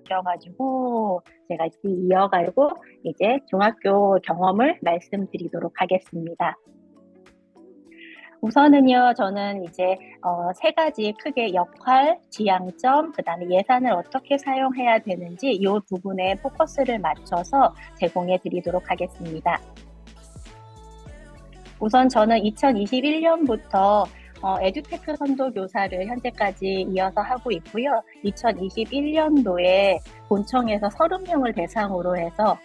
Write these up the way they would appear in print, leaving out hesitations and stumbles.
느껴가지고 제가 이어가고 이제 중학교 경험을 말씀드리도록 하겠습니다. 우선은요, 저는 이제 세 가지 크게 역할, 지향점, 그다음에 예산을 어떻게 사용해야 되는지 이 부분에 포커스를 맞춰서 제공해 드리도록 하겠습니다. 우선 저는 2021년부터 에듀테크 선도교사를 현재까지 이어서 하고 있고요. 2021년도에 본청에서 30명을 대상으로 해서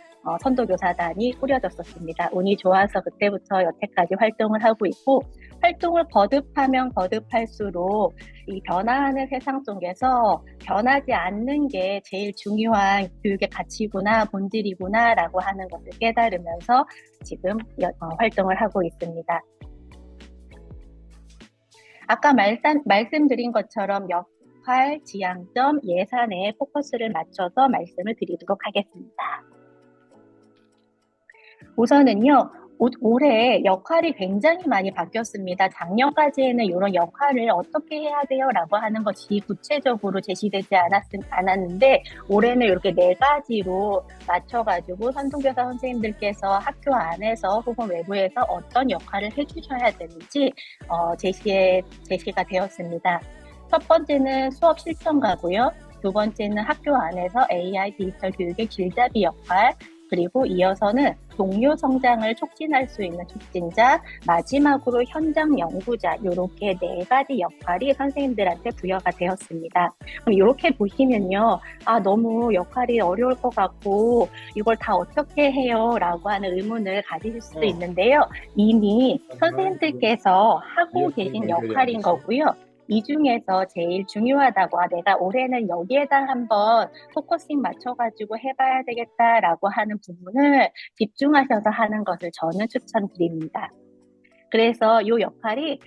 선도교사단이 꾸려졌었습니다. 운이 좋아서 그때부터 여태까지 활동을 하고 있고, 활동을 거듭하면 거듭할수록 이 변화하는 세상 속에서 변하지 않는 게 제일 중요한 교육의 가치구나, 본질이구나 라고 하는 것을 깨달으면서 지금 활동을 하고 있습니다. 아까 말씀드린 것처럼 역할, 지향점, 예산에 포커스를 맞춰서 말씀을 드리도록 하겠습니다. 우선은요, 올해 역할이 굉장히 많이 바뀌었습니다. 작년까지에는 이런 역할을 어떻게 해야 돼요? 라고 하는 것이 구체적으로 제시되지 않았는데 올해는 이렇게 4가지로 맞춰가지고 선도교사 선생님들께서 학교 안에서 혹은 외부에서 어떤 역할을 해주셔야 되는지 제시가 되었습니다. 첫 번째는 수업 실전가고요. 두 번째는 학교 안에서 AI 디지털 교육의 길잡이 역할, 그리고 이어서는 동료 성장을 촉진할 수 있는 촉진자, 마지막으로 현장 연구자, 이렇게 4가지 역할이 선생님들한테 부여가 되었습니다. 그럼 이렇게 보시면요, 너무 역할이 어려울 것 같고 이걸 다 어떻게 해요? 라고 하는 의문을 가지실 수도 있는데요. 이미 선생님들께서 하고 계신 역할인 거고요. 이 중에서 제일 중요하다고 내가 올해는 여기에다 한번 포커싱 맞춰가지고 해봐야 되겠다라고 하는 부분을 집중하셔서 하는 것을 저는 추천드립니다. 그래서 이 역할이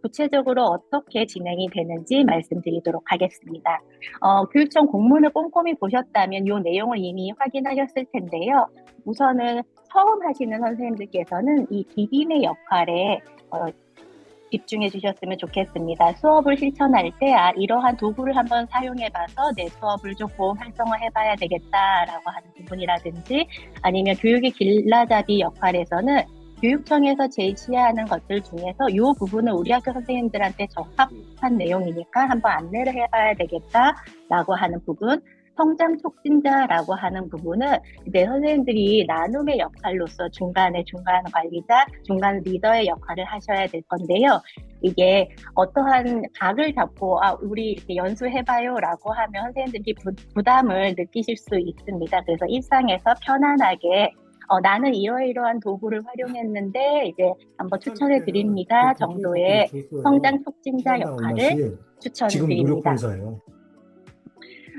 구체적으로 어떻게 진행이 되는지 말씀드리도록 하겠습니다. 교육청 공문을 꼼꼼히 보셨다면 이 내용을 이미 확인하셨을 텐데요. 우선은 처음 하시는 선생님들께서는 이 디딤의 역할에 집중해 주셨으면 좋겠습니다. 수업을 실천할 때 이러한 도구를 한번 사용해봐서 내 수업을 조금 활성화해봐야 되겠다라고 하는 부분이라든지, 아니면 교육의 길라잡이 역할에서는 교육청에서 제시하는 것들 중에서 이 부분은 우리 학교 선생님들한테 적합한 내용이니까 한번 안내를 해봐야 되겠다라고 하는 부분, 성장 촉진자라고 하는 부분은 이제 선생님들이 나눔의 역할로서 중간 관리자, 중간 리더의 역할을 하셔야 될 건데요. 이게 어떠한 각을 잡고 우리 이렇게 연수해봐요라고 하면 선생님들이 부담을 느끼실 수 있습니다. 그래서 일상에서 편안하게 나는 이러이러한 도구를 활용했는데 이제 한번 추천해 드립니다 정도의 성장 촉진자 역할을 추천드립니다.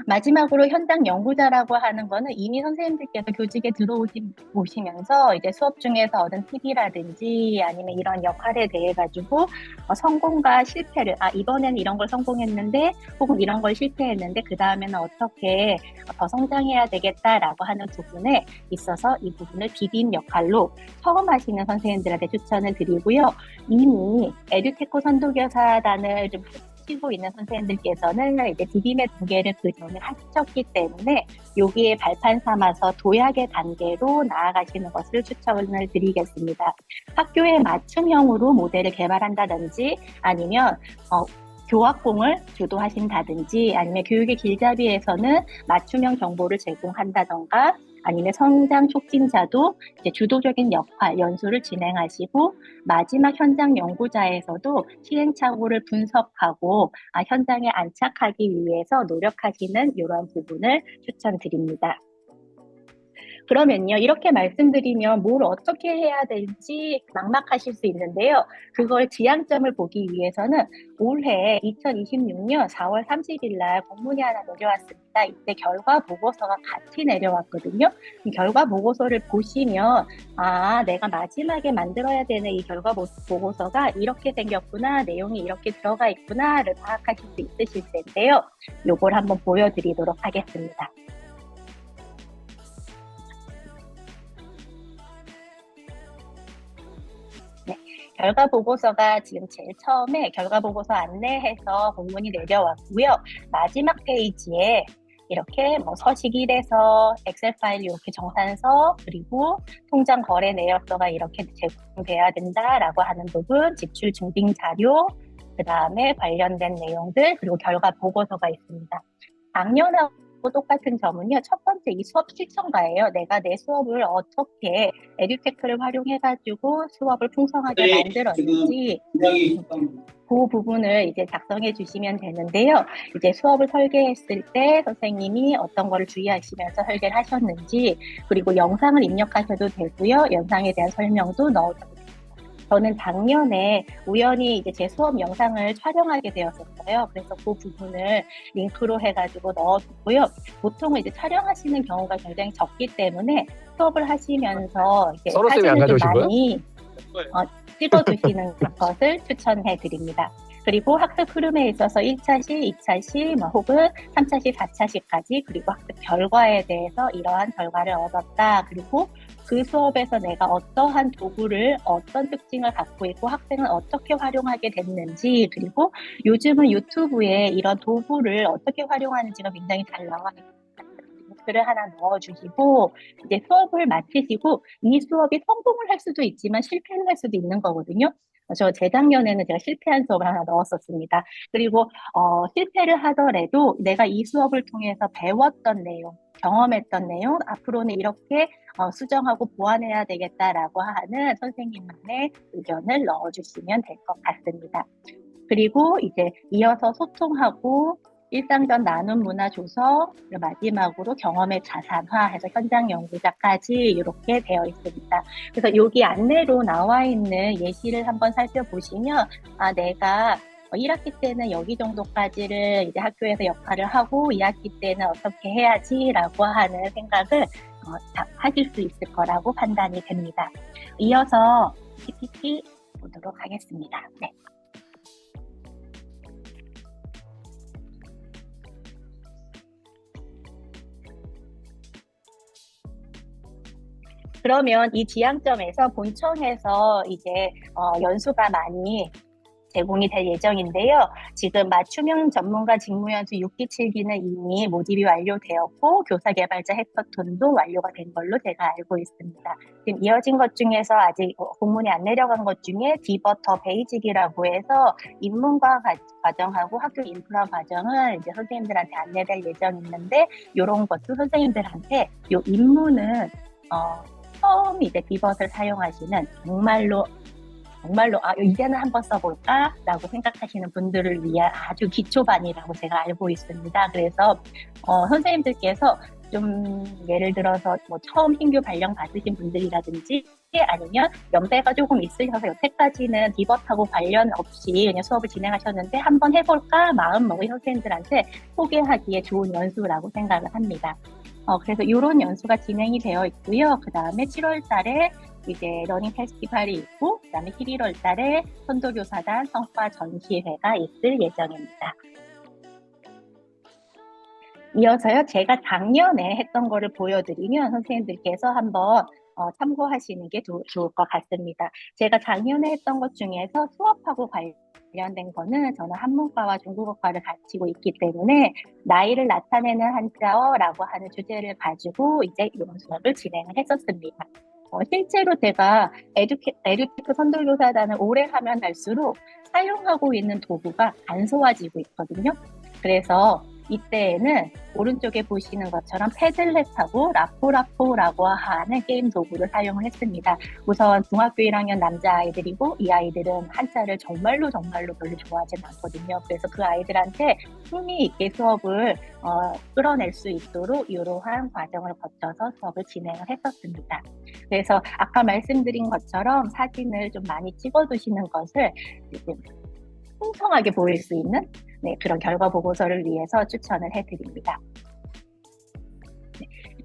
마지막으로 현장 연구자라고 하는 거는 이미 선생님들께서 교직에 들어오시면서 이제 수업 중에서 얻은 팁이라든지 아니면 이런 역할에 대해 가지고 성공과 실패를 이번에는 이런 걸 성공했는데 혹은 이런 걸 실패했는데 그 다음에는 어떻게 더 성장해야 되겠다라고 하는 부분에 있어서 이 부분을 디딤 역할로 처음 하시는 선생님들한테 추천을 드리고요. 이미 에듀테크 선도교사단을 좀 하시고 있는 선생님들께서는 이제 디딤의 무게를 그 전에 하셨기 때문에 여기에 발판 삼아서 도약의 단계로 나아가시는 것을 추천을 드리겠습니다. 학교에 맞춤형으로 모델을 개발한다든지 아니면 교학봉을 주도하신다든지 아니면 교육의 길잡이에서는 맞춤형 정보를 제공한다던가 아니면 성장 촉진자도 이제 주도적인 역할, 연수를 진행하시고 마지막 현장 연구자에서도 시행착오를 분석하고 현장에 안착하기 위해서 노력하시는 이러한 부분을 추천드립니다. 그러면요, 이렇게 말씀드리면 뭘 어떻게 해야 될지 막막하실 수 있는데요. 그걸 지향점을 보기 위해서는 올해 2026년 4월 30일 날 공문이 하나 내려왔습니다. 이때 결과 보고서가 같이 내려왔거든요. 이 결과 보고서를 보시면 내가 마지막에 만들어야 되는 이 결과 보고서가 이렇게 생겼구나, 내용이 이렇게 들어가 있구나를 파악하실 수 있으실 텐데요. 요걸 한번 보여드리도록 하겠습니다. 결과 보고서가 지금 제일 처음에 결과 보고서 안내해서 공문이 내려왔고요. 마지막 페이지에 이렇게 뭐 서식 1에서 엑셀 파일 이렇게 정산서 그리고 통장 거래 내역서가 이렇게 제공돼야 된다라고 하는 부분, 지출 증빙 자료, 그 다음에 관련된 내용들 그리고 결과 보고서가 있습니다. 작년하고 똑같은 점은요. 첫 번째 이 수업 실천과예요. 내가 내 수업을 어떻게 에듀테크를 활용해가지고 수업을 풍성하게 만들었는지 그 부분을 이제 작성해 주시면 되는데요. 이제 수업을 설계했을 때 선생님이 어떤 거를 주의하시면서 설계를 하셨는지 그리고 영상을 입력하셔도 되고요. 영상에 대한 설명도 넣어주세요. 저는 작년에 우연히 이제 제 수업 영상을 촬영하게 되었었어요. 그래서 그 부분을 링크로 해가지고 넣어두고요. 보통은 이제 촬영하시는 경우가 굉장히 적기 때문에 수업을 하시면서 이제 사진을 좀 많이 찍어두시는 것을 추천해 드립니다. 그리고 학습 흐름에 있어서 1차 시, 2차 시, 혹은 3차 시, 4차 시까지 그리고 학습 결과에 대해서 이러한 결과를 얻었다. 그리고 그 수업에서 내가 어떠한 도구를 어떤 특징을 갖고 있고 학생은 어떻게 활용하게 됐는지 그리고 요즘은 유튜브에 이런 도구를 어떻게 활용하는지가 굉장히 잘 나와요. 링크를 하나 넣어주시고 이제 수업을 마치시고 이 수업이 성공을 할 수도 있지만 실패를 할 수도 있는 거거든요. 저 재작년에는 제가 실패한 수업을 하나 넣었었습니다. 그리고 실패를 하더라도 내가 이 수업을 통해서 배웠던 내용, 경험했던 내용, 앞으로는 이렇게 수정하고 보완해야 되겠다라고 하는 선생님만의 의견을 넣어주시면 될 것 같습니다. 그리고 이제 이어서 소통하고 일상전 나눔 문화 조서, 마지막으로 경험의 자산화해서 현장 연구자까지 이렇게 되어 있습니다. 그래서 여기 안내로 나와 있는 예시를 한번 살펴보시면 내가 1학기 때는 여기 정도까지를 이제 학교에서 역할을 하고 2학기 때는 어떻게 해야지라고 하는 생각을 하실 수 있을 거라고 판단이 됩니다. 이어서 PPT 보도록 하겠습니다. 네. 그러면 이 지향점에서 본청에서 이제 연수가 많이 제공이 될 예정인데요. 지금 맞춤형 전문가 직무연수 6기 7기는 이미 모집이 완료되었고 교사 개발자 해커톤도 완료가 된 걸로 제가 알고 있습니다. 지금 이어진 것 중에서 아직 공문이 안 내려간 것 중에 디버터 베이직이라고 해서 인문과 과정하고 학교 인프라 과정을 이제 선생님들한테 안내될 예정이 있는데 이런 것도 선생님들한테 이 입문은 처음 이제 디버트를 사용하시는 정말로 이제는 한번 써볼까? 라고 생각하시는 분들을 위한 아주 기초반이라고 제가 알고 있습니다. 그래서 선생님들께서 좀 예를 들어서 뭐 처음 신규 발령 받으신 분들이라든지 아니면 연배가 조금 있으셔서 여태까지는 디버트하고 관련 없이 그냥 수업을 진행하셨는데 한번 해볼까? 마음 먹은 선생님들한테 소개하기에 좋은 연수라고 생각을 합니다. 그래서 이런 연수가 진행이 되어 있고요. 그 다음에 7월 달에 이제 러닝 페스티벌이 있고, 그 다음에 11월 달에 선도교사단 성과 전시회가 있을 예정입니다. 이어서요, 제가 작년에 했던 거를 보여드리면 선생님들께서 한번 참고하시는 게 좋을 것 같습니다. 제가 작년에 했던 것 중에서 수업하고 관련된 거는 저는 한문과와 중국어과를 가지고 있기 때문에 나이를 나타내는 한자어라고 하는 주제를 가지고 이제 이런 수업을 진행을 했었습니다. 실제로 제가 에듀테크 선도교사단을 오래 하면 할수록 사용하고 있는 도구가 간소화지고 있거든요. 그래서 이때에는 오른쪽에 보시는 것처럼 패들렛하고 라포라포라고 하는 게임 도구를 사용을 했습니다. 우선 중학교 1학년 남자아이들이고 이 아이들은 한자를 정말로 별로 좋아하진 않거든요. 그래서 그 아이들한테 흥미있게 수업을 끌어낼 수 있도록 이러한 과정을 거쳐서 수업을 진행을 했었습니다. 그래서 아까 말씀드린 것처럼 사진을 좀 많이 찍어두시는 것을 풍성하게 보일 수 있는 그런 결과 보고서를 위해서 추천을 해드립니다.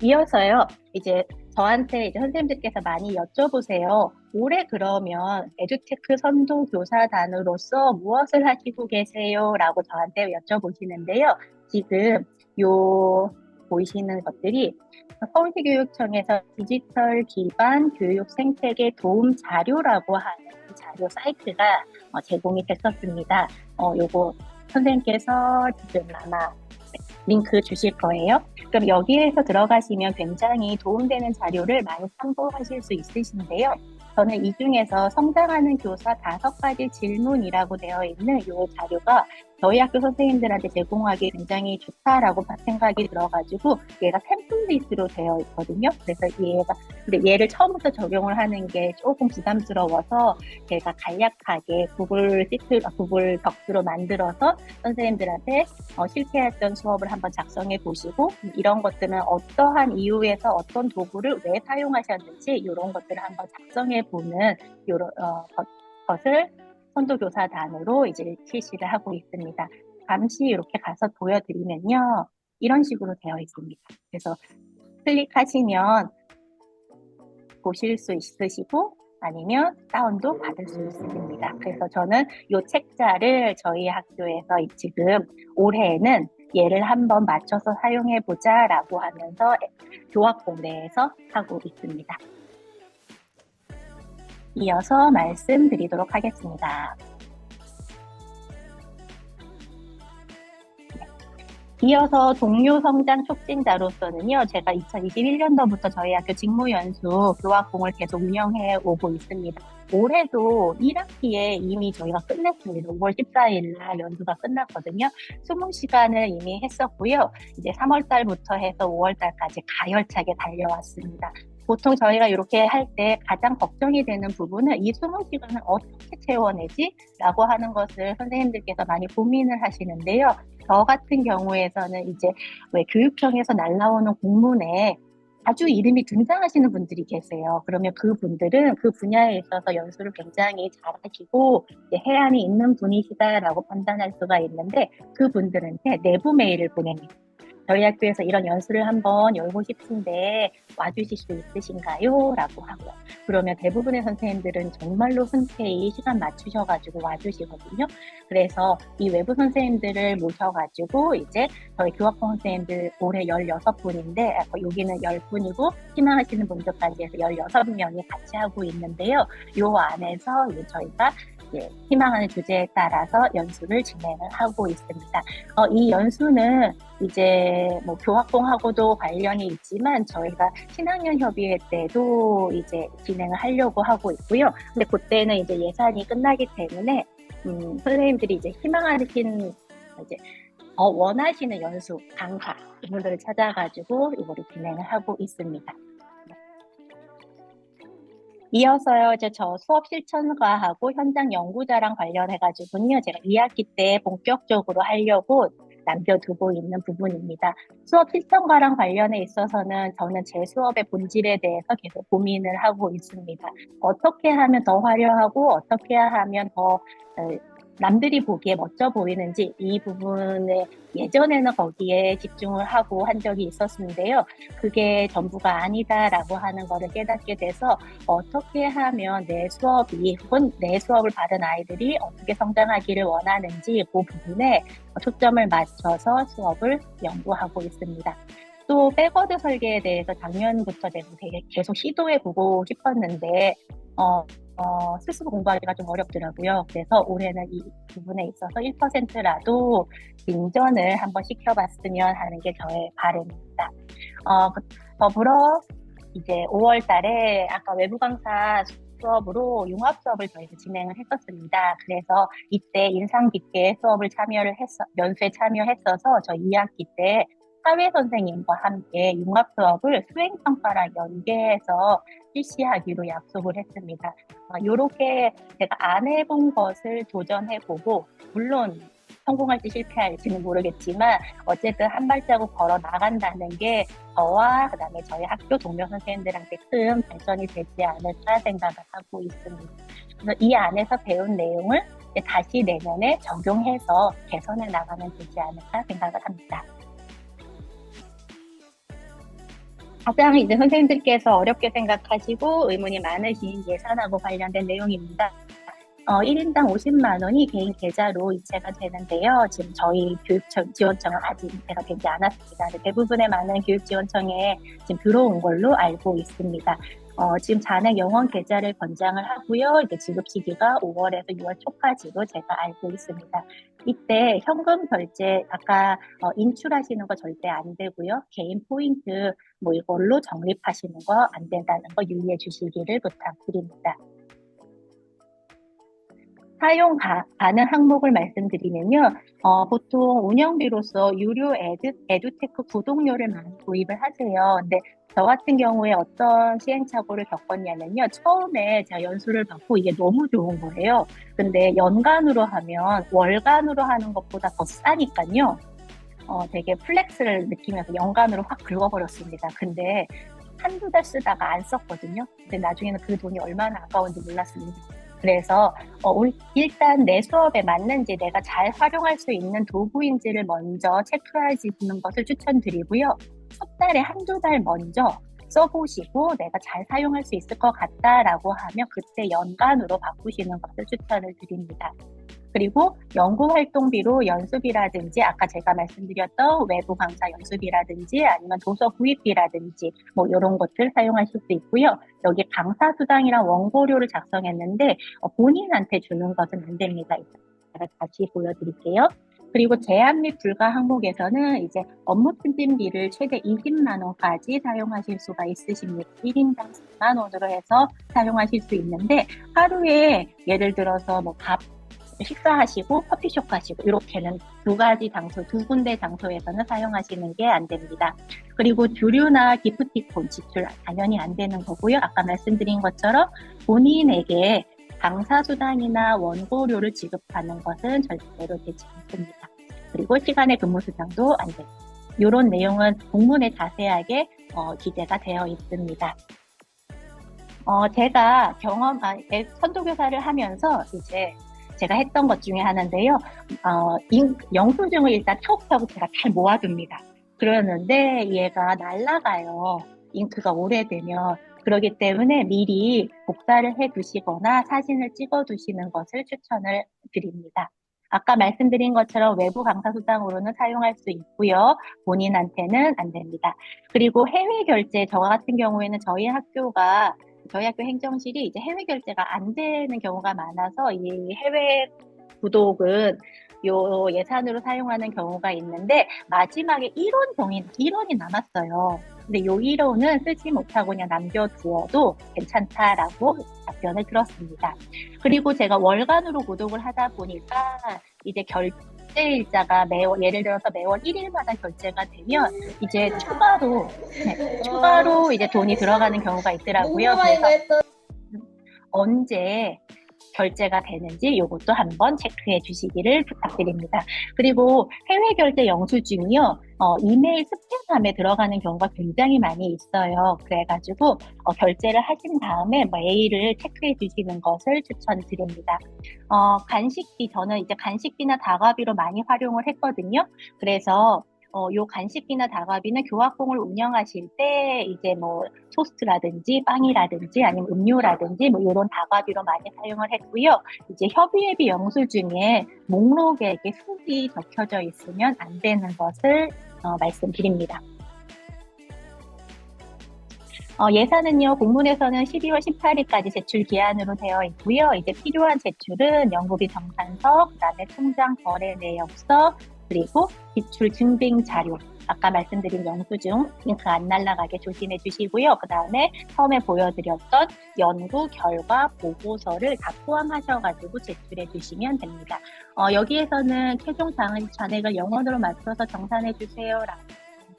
이어서요, 이제 저한테 이제 선생님들께서 많이 여쭤보세요. 올해 그러면 에듀테크 선도교사단으로서 무엇을 하시고 계세요? 라고 저한테 여쭤보시는데요. 지금 보이시는 것들이 서울시교육청에서 디지털 기반 교육 생태계 도움 자료라고 하는 자료 사이트가 제공이 됐었습니다. 요거 선생님께서 지금 아마 링크 주실 거예요. 그럼 여기에서 들어가시면 굉장히 도움되는 자료를 많이 참고하실 수 있으신데요. 저는 이 중에서 성장하는 교사 5가지 질문이라고 되어 있는 이 자료가 저희 학교 선생님들한테 제공하기 굉장히 좋다라고 생각이 들어가지고 얘가 템플릿으로 되어 있거든요. 그래서 근데 얘를 처음부터 적용을 하는 게 조금 부담스러워서 제가 간략하게 구글 덕스로 만들어서 선생님들한테 실패했던 수업을 한번 작성해 보시고 이런 것들은 어떠한 이유에서 어떤 도구를 왜 사용하셨는지 이런 것들을 한번 작성해 보는 것을 선도교사단으로 이제 실시를 하고 있습니다. 잠시 이렇게 가서 보여드리면요. 이런 식으로 되어 있습니다. 그래서 클릭하시면 보실 수 있으시고 아니면 다운도 받을 수 있습니다. 그래서 저는 이 책자를 저희 학교에서 지금 올해는 얘를 한번 맞춰서 사용해보자 라고 하면서 교학공대에서 하고 있습니다. 이어서 말씀드리도록 하겠습니다. 이어서 동료 성장 촉진자로서는요, 제가 2021년도부터 저희 학교 직무연수 교학공을 계속 운영해 오고 있습니다. 올해도 1학기에 이미 저희가 끝냈습니다. 5월 14일 날 연수가 끝났거든요. 20시간을 이미 했었고요. 이제 3월 달부터 해서 5월 달까지 가열차게 달려왔습니다. 보통 저희가 이렇게 할 때 가장 걱정이 되는 부분은 이 20시간을 어떻게 채워내지? 라고 하는 것을 선생님들께서 많이 고민을 하시는데요. 저 같은 경우에서는 이제 왜 교육청에서 날라오는 공문에 자주 이름이 등장하시는 분들이 계세요. 그러면 그분들은 그 분야에 있어서 연수를 굉장히 잘하시고 해안이 있는 분이시다라고 판단할 수가 있는데 그분들한테 내부 메일을 보냅니다. 저희 학교에서 이런 연수를 한번 열고 싶은데 와주실 수 있으신가요? 라고 하고요. 그러면 대부분의 선생님들은 정말로 흔쾌히 시간 맞추셔가지고 와주시거든요. 그래서 이 외부 선생님들을 모셔가지고 이제 저희 교학공 선생님들 올해 16분인데 여기는 10분이고 희망하시는 분들까지 해서 16명이 같이 하고 있는데요. 요 안에서 이제 저희가 희망하는 주제에 따라서 연수를 진행을 하고 있습니다. 이 연수는 이제 뭐 교학공하고도 관련이 있지만 저희가 신학년 협의회 때도 이제 진행을 하려고 하고 있고요. 근데 그때는 이제 예산이 끝나기 때문에 선생님들이 이제 희망하시는 이제 원하시는 연수 강사 이분들을 찾아가지고 이거를 진행을 하고 있습니다. 이어서요, 이제 저 수업 실천과하고 현장 연구자랑 관련해가지고요, 제가 2학기 때 본격적으로 하려고 남겨두고 있는 부분입니다. 수업 실천과랑 관련해 있어서는 저는 제 수업의 본질에 대해서 계속 고민을 하고 있습니다. 어떻게 하면 더 화려하고 어떻게 하면 더 남들이 보기에 멋져 보이는지 이 부분에 예전에는 거기에 집중을 하고 한 적이 있었는데요. 그게 전부가 아니다라고 하는 거를 깨닫게 돼서 어떻게 하면 내 수업이 혹은 내 수업을 받은 아이들이 어떻게 성장하기를 원하는지 그 부분에 초점을 맞춰서 수업을 연구하고 있습니다. 또 백워드 설계에 대해서 작년부터 제가 계속 시도해보고 싶었는데 스스로 공부하기가 좀 어렵더라고요. 그래서 올해는 이 부분에 있어서 1%라도 진전을 한번 시켜봤으면 하는 게 저의 바람입니다. 더불어 이제 5월 달에 아까 외부 강사 수업으로 융합 수업을 저희가 진행을 했었습니다. 그래서 이때 인상 깊게 연수에 참여했어서 저희 2학기 때 사회 선생님과 함께 융합 수업을 수행평가랑 연계해서 실시하기로 약속을 했습니다. 이렇게 제가 안 해본 것을 도전해보고 물론 성공할지 실패할지는 모르겠지만 어쨌든 한 발자국 걸어 나간다는 게 저와 그다음에 저희 학교 동료 선생님들한테 큰 발전이 되지 않을까 생각을 하고 있습니다. 그래서 이 안에서 배운 내용을 다시 내년에 적용해서 개선해 나가면 되지 않을까 생각을 합니다. 가장 이제 선생님들께서 어렵게 생각하시고 의문이 많으신 예산하고 관련된 내용입니다. 1인당 50만 원이 개인 계좌로 이체가 되는데요. 지금 저희 교육청 지원청은 아직 이체가 되지 않았습니다. 대부분의 많은 교육지원청에 지금 들어온 걸로 알고 있습니다. 지금 잔액 영원 계좌를 권장을 하고요. 이제 지급 시기가 5월에서 6월 초까지로 제가 알고 있습니다. 이때 현금 결제 아까 인출하시는 거 절대 안 되고요. 개인 포인트 뭐 이걸로 적립하시는 거 안 된다는 거 유의해 주시기를 부탁드립니다. 사용 가능 항목을 말씀드리면요. 보통 운영비로서 유료 에듀테크 구독료를 많이 도입을 하세요. 근데 저 같은 경우에 어떤 시행착오를 겪었냐면요. 처음에 제가 연수를 받고 이게 너무 좋은 거예요. 근데 연간으로 하면 월간으로 하는 것보다 더 싸니까요. 되게 플렉스를 느끼면서 연간으로 확 긁어버렸습니다. 근데 한두 달 쓰다가 안 썼거든요. 근데 나중에는 그 돈이 얼마나 아까운지 몰랐습니다. 그래서 일단 내 수업에 맞는지 내가 잘 활용할 수 있는 도구인지를 먼저 체크하시는 것을 추천드리고요. 첫 달에 한두 달 먼저 써보시고 내가 잘 사용할 수 있을 것 같다라고 하면 그때 연간으로 바꾸시는 것을 추천을 드립니다. 그리고 연구활동비로 연수비라든지 아까 제가 말씀드렸던 외부 강사 연수비라든지 아니면 도서 구입비라든지 뭐 이런 것들 사용하실 수 있고요. 여기 강사 수당이랑 원고료를 작성했는데 본인한테 주는 것은 안 됩니다. 제가 다시 보여드릴게요. 그리고 제한 및 불가 항목에서는 이제 업무 추진비를 최대 20만 원까지 사용하실 수가 있으십니다. 1인당 10만 원으로 해서 사용하실 수 있는데 하루에 예를 들어서 뭐 식사하시고 커피숍 가시고 이렇게는 두 군데 장소에서는 사용하시는 게 안 됩니다. 그리고 주류나 기프티콘 지출 당연히 안 되는 거고요. 아까 말씀드린 것처럼 본인에게 강사 수당이나 원고료를 지급하는 것은 절대로 되지 않습니다. 그리고 시간의 근무 수당도 안 됩니다. 이런 내용은 공문에 자세하게 기재가 되어 있습니다. 제가 선도교사를 하면서 이제 제가 했던 것 중에 하나인데요. 영수증을 일단 차곡차곡 제가 잘 모아둡니다. 그러는데 얘가 날아가요. 잉크가 오래되면. 그렇기 때문에 미리 복사를 해두시거나 사진을 찍어두시는 것을 추천을 드립니다. 아까 말씀드린 것처럼 외부 강사 수당으로는 사용할 수 있고요. 본인한테는 안 됩니다. 그리고 해외 결제, 저 같은 경우에는 저희 학교 행정실이 이제 해외 결제가 안 되는 경우가 많아서 이 해외 구독은 요 예산으로 사용하는 경우가 있는데 마지막에 1원이 남았어요. 근데 요 1원은 쓰지 못하고 그냥 남겨두어도 괜찮다라고 답변을 들었습니다. 그리고 제가 월간으로 구독을 하다 보니까 이제 결제 일자가 예를 들어서 매월 1일마다 결제가 되면 이제 추가로 이제 돈이 들어가는 경우가 있더라고요. 그래서 언제 결제가 되는지 이것도 한번 체크해 주시기를 부탁드립니다. 그리고 해외 결제 영수증이요. 이메일 스팸함에 들어가는 경우가 굉장히 많이 있어요. 그래가지고 결제를 하신 다음에 메일을 체크해 주시는 것을 추천드립니다. 간식비, 저는 이제 간식비나 다과비로 많이 활용을 했거든요. 그래서 요 간식비나 다과비는 교학봉을 운영하실 때 이제 뭐 토스트라든지 빵이라든지 아니면 음료라든지 뭐 이런 다과비로 많이 사용을 했고요. 이제 협의회비 영수증에 목록에 이렇게 수기 적혀져 있으면 안 되는 것을 말씀드립니다. 예산은요, 공문에서는 12월 18일까지 제출 기한으로 되어 있고요. 이제 필요한 제출은 연구비 정산서, 그 다음에 통장 거래 내역서, 그리고 기출 증빙 자료, 아까 말씀드린 영수증 잉크 안 날아가게 조심해 주시고요. 그 다음에 처음에 보여드렸던 연구 결과 보고서를 다 포함하셔가지고 제출해 주시면 됩니다. 여기에서는 최종 잔액을 영원으로 맞춰서 정산해 주세요라고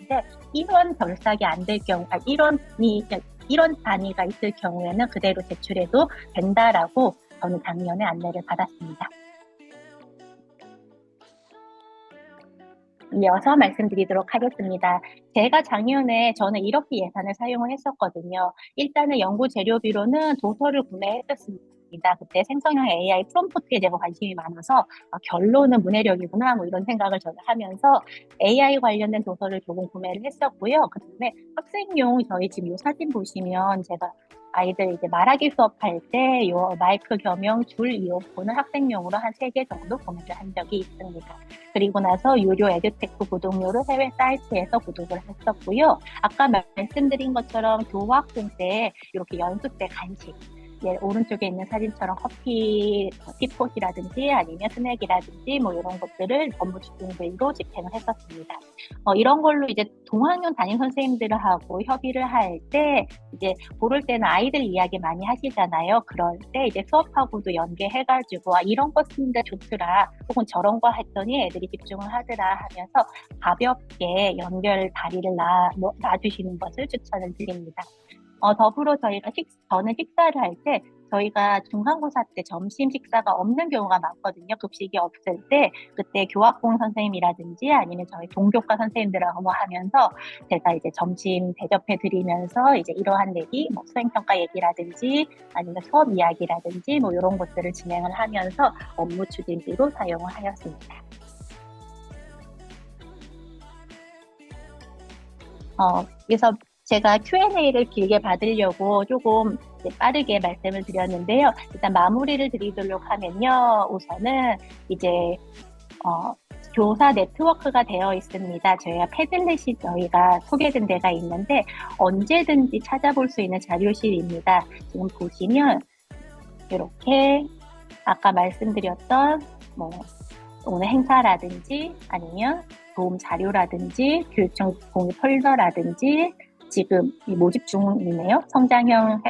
하는데 1원 결삭이 안 될 경우, 1원 단위가 있을 경우에는 그대로 제출해도 된다라고 저는 작년에 안내를 받았습니다. 이어서 말씀드리도록 하겠습니다. 제가 작년에 저는 이렇게 예산을 사용을 했었거든요. 일단은 연구 재료비로는 도서를 구매했었습니다. 있었습니다. 그때 생성형 AI 프롬프트에 제가 관심이 많아서 결론은 문해력이구나 뭐 이런 생각을 저는 하면서 AI 관련된 도서를 조금 구매를 했었고요. 그다음에 학생용 저희 지금 이 사진 보시면 제가 아이들 이제 말하기 수업할 때 요 마이크 겸용 줄 이어폰을 학생용으로 한 3개 정도 구매를 한 적이 있습니다. 그리고 나서 유료 에듀테크 구독료를 해외 사이트에서 구독을 했었고요. 아까 말씀드린 것처럼 교학생 때 이렇게 연수 때 간식, 예, 오른쪽에 있는 사진처럼 커피, 티폿이라든지 아니면 스낵이라든지 뭐 이런 것들을 업무 중심으로 집행을 했었습니다. 이런 걸로 이제 동학년 담임 선생님들하고 협의를 할 때 이제 고를 때는 아이들 이야기 많이 하시잖아요. 그럴 때 이제 수업하고도 연계해가지고 이런 거 쓰는데 좋더라. 혹은 저런 거 했더니 애들이 집중을 하더라 하면서 가볍게 연결 다리를 놔주시는 것을 추천을 드립니다. 더불어 저는 식사를 할 때 저희가 중간고사 때 점심 식사가 없는 경우가 많거든요. 급식이 없을 때 그때 교학봉 선생님이라든지 아니면 저희 동교과 선생님들하고 뭐 하면서 제가 이제 점심 대접해 드리면서 이제 이러한 얘기, 뭐 수행평가 얘기라든지 아니면 수업 이야기라든지 뭐 이런 것들을 진행을 하면서 업무 추진비로 사용을 하였습니다. 그래서 제가 Q&A를 길게 받으려고 조금 빠르게 말씀을 드렸는데요. 일단 마무리를 드리도록 하면요. 우선은 이제 교사 네트워크가 되어 있습니다. 저희가 패들렛이 저희가 소개된 데가 있는데 언제든지 찾아볼 수 있는 자료실입니다. 지금 보시면 이렇게 아까 말씀드렸던 뭐 오늘 행사라든지 아니면 도움 자료라든지 교육청 공유 폴더라든지 지금 모집 중이네요. 성장형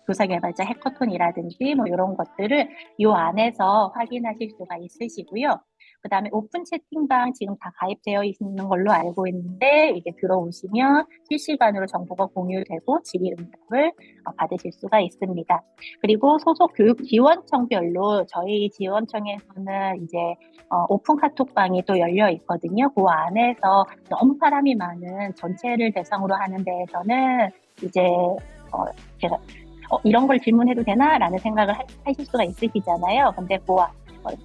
교사개발자 해커톤이라든지 뭐 이런 것들을 이 안에서 확인하실 수가 있으시고요. 그 다음에 오픈 채팅방 지금 다 가입되어 있는 걸로 알고 있는데 이게 들어오시면 실시간으로 정보가 공유되고 질의응답을 받으실 수가 있습니다. 그리고 소속 교육 지원청별로 저희 지원청에서는 이제 오픈 카톡방이 또 열려 있거든요. 그 안에서 너무 사람이 많은 전체를 대상으로 하는 데에서는 이제 제가 이런 걸 질문해도 되나? 라는 생각을 하실 수가 있으시잖아요. 근데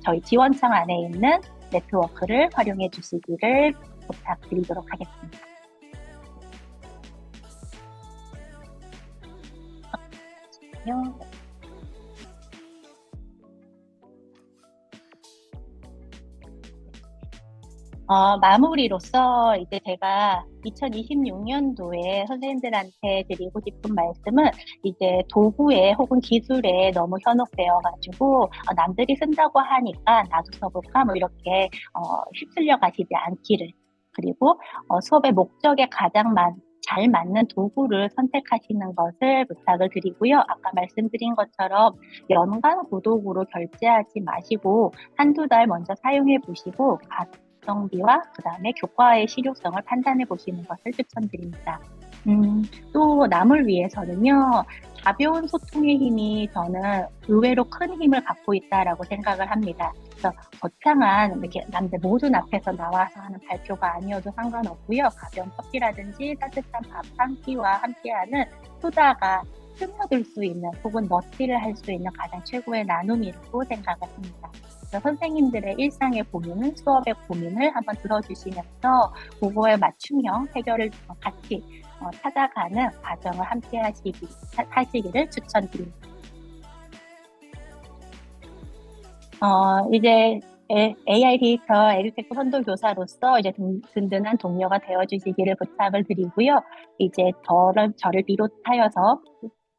저희 지원청 안에 있는 네트워크를 활용해 주시기를 부탁드리도록 하겠습니다. 마무리로서 이제 제가 2026년도에 선생님들한테 드리고 싶은 말씀은 이제 도구에 혹은 기술에 너무 현혹되어가지고 남들이 쓴다고 하니까 나도 써볼까 뭐 이렇게 휩쓸려 가시지 않기를 그리고 수업의 목적에 가장 잘 맞는 도구를 선택하시는 것을 부탁을 드리고요. 아까 말씀드린 것처럼 연간 구독으로 결제하지 마시고 한두 달 먼저 사용해 보시고 가성비와 그 다음에 교과의 실용성을 판단해 보시는 것을 추천드립니다. 또 남을 위해서는요, 가벼운 소통의 힘이 저는 의외로 큰 힘을 갖고 있다라고 생각을 합니다. 그래서 거창한 이렇게 남들 모든 앞에서 나와서 하는 발표가 아니어도 상관없고요. 가벼운 커피라든지 따뜻한 밥 한 끼와 함께하는 수다가 스며들 수 있는 혹은 멋지를 할 수 있는 가장 최고의 나눔이라고 생각을 합니다. 그래서 선생님들의 일상의 고민을 수업의 고민을 한번 들어주시면서 그거에 맞춤형 해결을 같이 찾아가는 과정을 함께 하시기를 추천드립니다. 이제 AI 데이터 에듀테크 선도 교사로서 이제 든든한 동료가 되어주시기를 부탁을 드리고요. 이제 저를 비롯하여서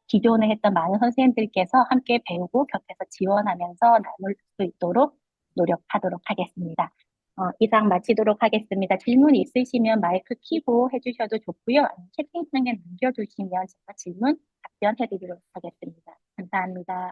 기존에 했던 많은 선생님들께서 함께 배우고 곁에서 지원하면서 나눌 수 있도록 노력하도록 하겠습니다. 이상 마치도록 하겠습니다. 질문 있으시면 마이크 키고 해주셔도 좋고요. 채팅창에 남겨주시면 제가 질문 답변해드리도록 하겠습니다. 감사합니다.